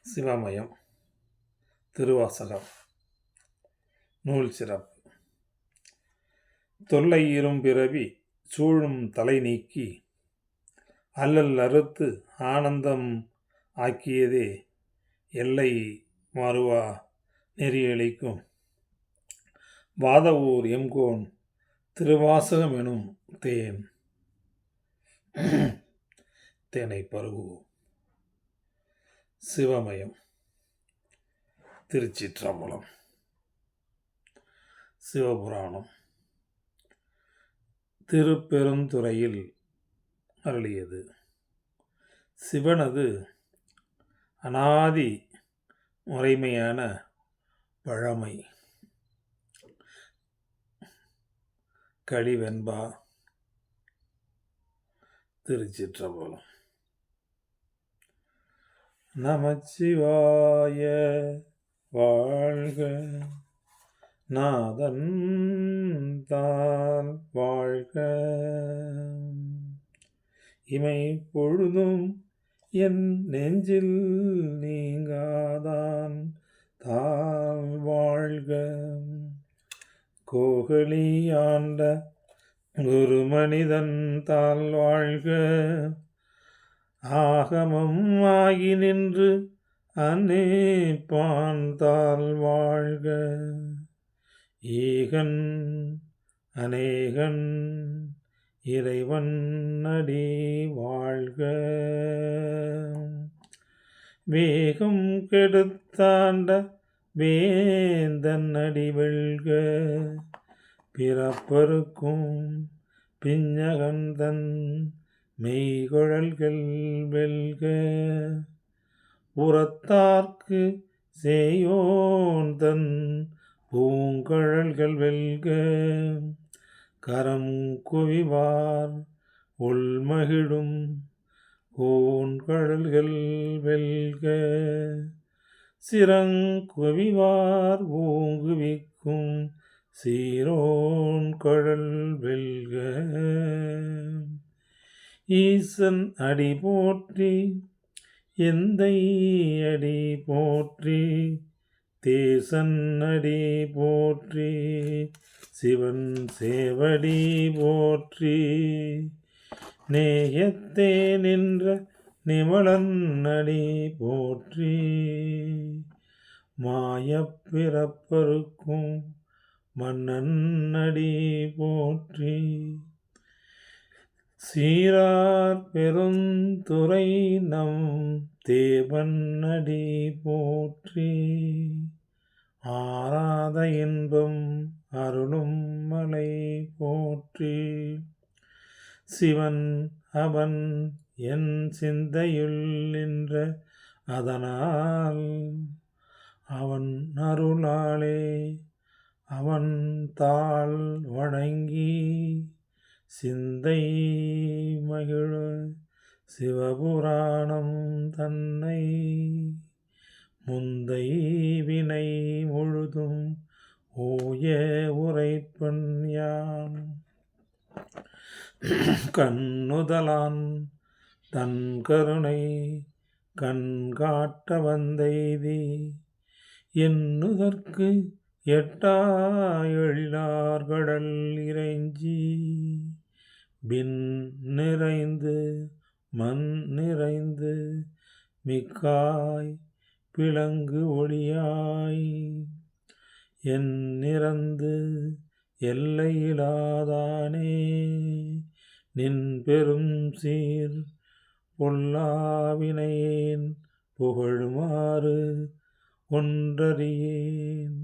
சிவமயம். திருவாசகம். நூல் சிறப்பு. தொல்லை பிறவி சூழும் தலை நீக்கி அல்லல் அறுத்து ஆனந்தம் ஆக்கியதே எல்லை மாறுவா நெறியளிக்கும் வாதவூர் எம்கோன் திருவாசகம் எனும் தேனை பருகுவோம். சிவமயம். திருச்சிற்றம்பலம். சிவபுராணம். திருப்பெருந்துறையில் அருளியது. சிவனது அனாதி முறைமையான பழமை கழிவென்பா. திருச்சிற்றம்பலம். நமச்சிவாய வாழ்க, நாதன் தாள் வாழ்க, இமை பொழுதும் என் நெஞ்சில் நீங்காதான் தாள் வாழ்க, கோகலியாண்ட குரு மனிதன் தாள் வாழ்க, ஆகமம் ஆகி நின்று அநேபான் தாள் வாழ்க, ஈகன் அநேகன் இறைவன் அடி வாழ்க, வேகம் கெடுத்தாண்ட வேந்தன் அடி வெல்க, பிறப்பருக்கும் பிஞ்சகந்தன் மெய்குழல்கள் வெல்க, புறத்தார்க்கு சேயோன் தன் பூங்கழல்கள் வெல்க, கரம் குவிவார் உள்மகிழும் பூங்கழல்கள் வெல்க, சிறங்குவிவார் ஊங்குவிக்கும் சீரோன் குழல் வெல்க, ஈசன் அடி போற்றி எந்தை அடி போற்றி, தேசன் அடி போற்றி, சிவன் சேவடி போற்றி, நேயத்தே நின்ற நிமலன் அடி போற்றி, மாயப்பிறப்பருக்கும் மன்னன் அடி போற்றி, சீரார் பெருந்துறை நம் தேவன் அடி போற்றி, ஆராத இன்பம் அருளும் மலை போற்றி, சிவன் அவன் என் சிந்தையுள் நின்ற அதனால் அவன் அருளாலே அவன் தாள் வணங்கி சிந்தை மகிழ சிவபுராணம் தன்னை முந்தை வினை முழுதும் ஓய உரைப்பன் யான், கண்ணுதலான் தன் கருணை கண்காட்ட வந்தெய்தி, எண்ணுதற்கு எட்டா எழிலார் கடல் இறைஞ்சி, பின் நிறைந்து மண் நிறைந்து மிக்காய் பிளங்கு ஒளியாய், என் நிறந்து எல்லையிலாதானே, நின் பெரும் சீர் பொல்லாவினையேன் புகழுமாறு ஒன்றறியேன்,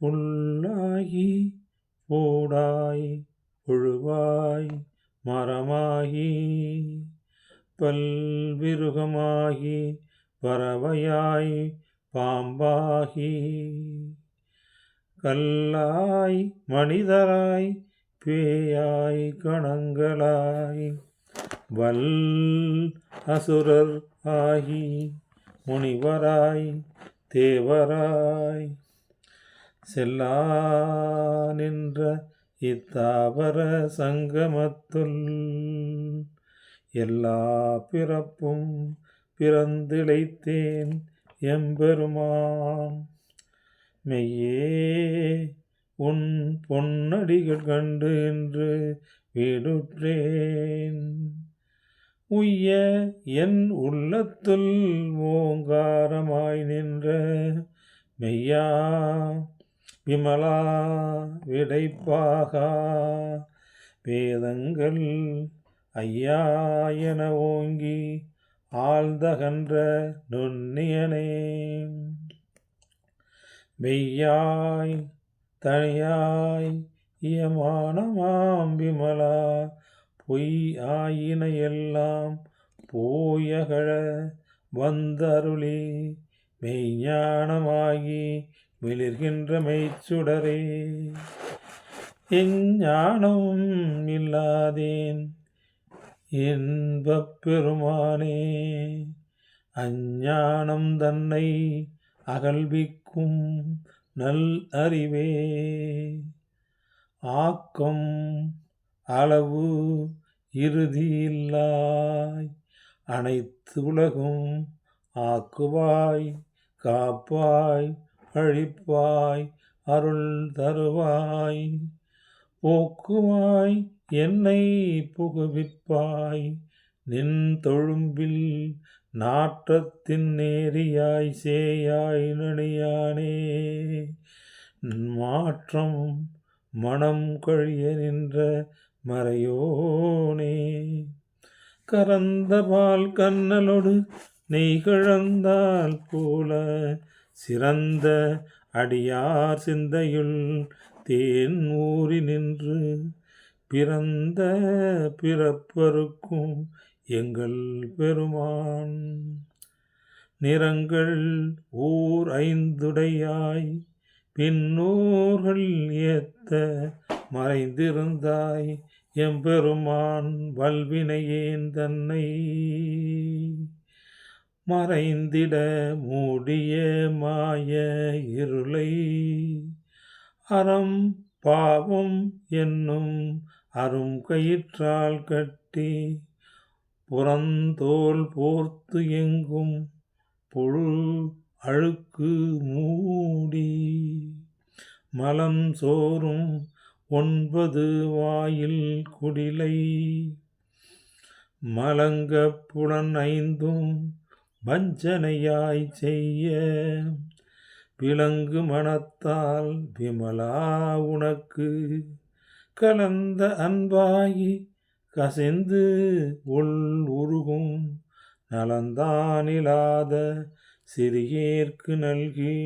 புல்லாகி போடாய் புழுவாய் மரமாகி பல்விருகமாகி பறவையாய் பாம்பாகி, கல்லாய் மனிதராய் பேயாய் கணங்களாய் வல் அசுரர் ஆகி முனிவராய் தேவராய், செல்லா நின்ற இத்தாவர சங்கமத்துள் எல்லா பிறப்பும் பிறந்திழைத்தேன் எம்பெருமான். மெய்யே உன் பொன்னடிகள் கண்டு என்று வீடுற்றேன். உய்ய என் உள்ளத்துள் ஓங்காரமாய் நின்ற மெய்யா விமலா விடைப்பாகா வேதங்கள் ஐயா என ஓங்கி ஆழ்ந்தகன்ற நுண்ணியனே. மெய்யாய் தனியாய் இயமானமாம் விமலா பொய் ஆயின எல்லாம் போயகழ வந்தருளி மெய்ஞானமாகி மிளிர்கின்ற மெய்ச்சுடரே. எஞ்ஞானம் இல்லாதேன் இன்பப் பெருமானே, அஞ்ஞானம் தன்னை அகல்விக்கும் நல் அறிவே. ஆக்கம் அளவு இறுதியில்லாய் அனைத்து உலகும் ஆக்குவாய் காப்பாய் அழிப்பாய் அருள் தருவாய் போக்குவாய் என்னை புகுவிப்பாய் நின் தொழும்பில் நாற்றத்தின் நேரியாய் சேயாய் நணியானே. மாற்றம் மனம் கழிய நின்ற மறையோனே, கறந்த பால் கண்ணலோடு நெய்கழந்தால் போல சிறந்த அடியார் சிந்தையுள் தேன் ஊறி நின்று பிறந்த பிறப்பருக்கும் எங்கள் பெருமான். நிறங்கள் ஓர் ஐந்துடையாய் பின்னோர்கள் ஏத்த மறைந்திருந்தாய் எம்பெருமான் வல்வினையேன் தன்னை மறைந்திட மூடிய மாய இருளை அறம் பாவம் என்னும் அரும் கயிற்றால் கட்டி புறந்தோல் போர்த்து எங்கும் புழு அழுக்கு மூடி மலம் சோறும் 9 வாயில் குடிலை மலங்க புலன் 5ம் வஞ்சனையாய் செய்ய விலங்கு மனத்தால் விமலா உனக்கு கலந்த அன்பாகி கசிந்து உள் உருகும் நலந்தானிலாத சிறியேற்கு நல்கி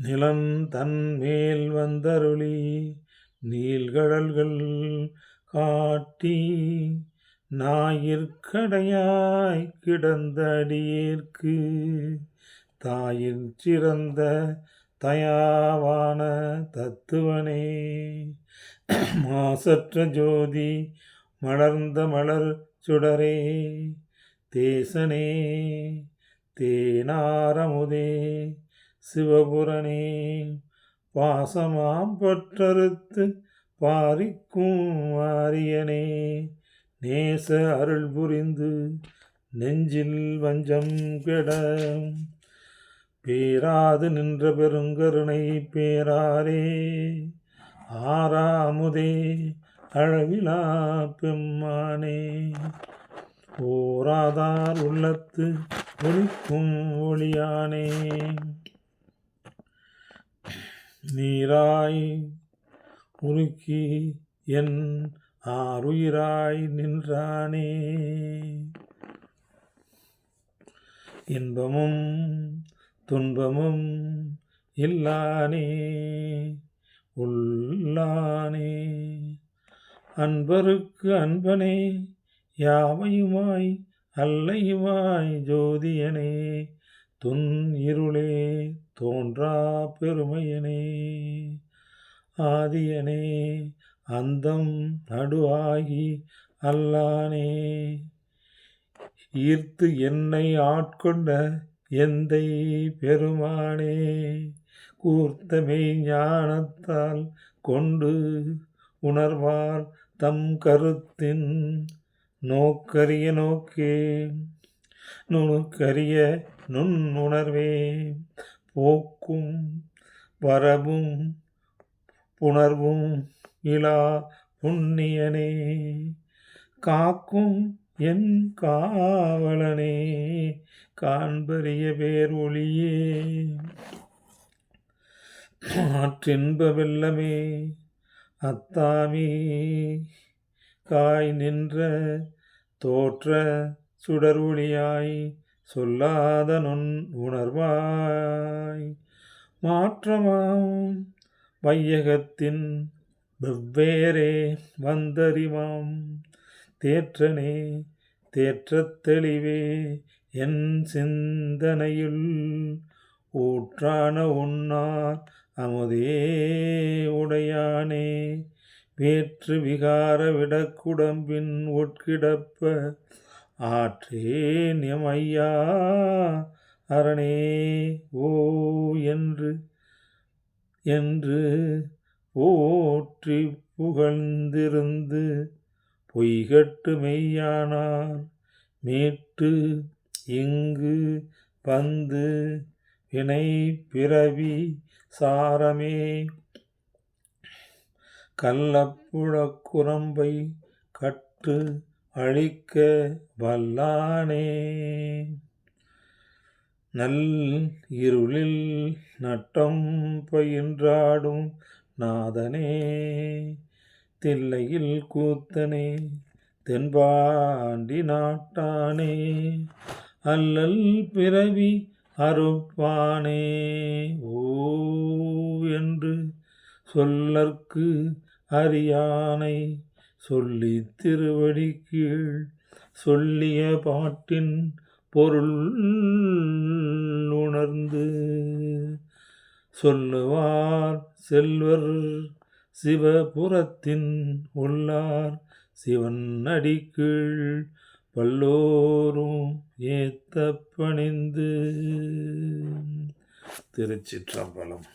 நிலம் தன் மேல் வந்தருளி நீள்கடல்கள் காட்டி ஞாயிற்கடையாய் கிடந்த அடியேற்கு தாயின் சிறந்த தயாவான தத்துவனே. மாசற்ற ஜோதி மலர்ந்த மலர் சுடரே, தேசனே தேனாரமுதே சிவபுரனே, பாசமாம் பற்றறுத்து பாரிக்கும் ஆரியனே, நேச அருள் புரிந்து நெஞ்சில் வஞ்சம் கெட பேராது நின்ற பெருங்கருணை பேராரே, ஆறாமுதே அளவிலா பெம்மானே, ஓராதார் உள்ளத்து ஒளிக்கும் ஒளியானே, நீராய் உருக்கி என் ஆருயிராய் நின்றானே, இன்பமும் துன்பமும் இல்லானே உள்ளானே, அன்பருக்கு அன்பனே யாவையுமாய் அல்லையுமாய் ஜோதியனே, துன் இருளே தோன்றா பெருமையனே, ஆதியனே அந்தம் நடுவாகி அல்லானே, ஈர்த்து என்னை ஆட்கொண்ட எந்தை பெருமானே, கூர்த்தமை ஞானத்தால் கொண்டு உணர்வார் தம் கருத்தின் நோக்கரிய நோக்கே நுணுக்கரிய நுண்ணுணர்வே போக்கும் வரவும் புணர்வும் இலா புண்ணியனே காக்கும் என் காவலனே காண்பரிய பேர் ஒளியே ஆற்றின்ப வெள்ளமே அத்தாமி காய் நின்ற தோற்ற சுடர் ஒளியாய் சொல்லாத நுண் உணர்வாய் மாற்றமாம் வையகத்தின் வெவ்வேறே வந்தறிவாம் தேற்றனே தேற்றத் தெளிவே என் சிந்தனையுள் ஊற்றான உன்னார் அமுதே உடையானே வேற்று விகார விடக்குடம்பின் உட்கிடப்ப ஆற்றேன் எமையா அரணே ஓ என்று போற்றி புகழ்ந்திருந்து பொய்கட்டு மெய்யானார் மீட்டு இங்கு வந்து வினை பிறவி சாரமே கள்ளப்புழக்குரம்பை கட்டு அழிக்க வல்லானே நல் இருளில் நட்டம் பயின்றாடும் நாதனே தில்லையில் கூத்தனே தென்பாண்டி நாட்டானே அல்லல் பிறவி அறுப்பானே ஓ என்று சொல்லற்கு அறியானை சொல்லி திருவடி கீழ் சொல்லிய பாட்டின் பொருள் உணர்ந்து சொல்லுவார் செல்வர் சிவபுரத்தின் உள்ளார் சிவன் அடிக்கீழ் பல்லோரும் ஏத்த பணிந்து. திருச்சிற்றம்பலம்.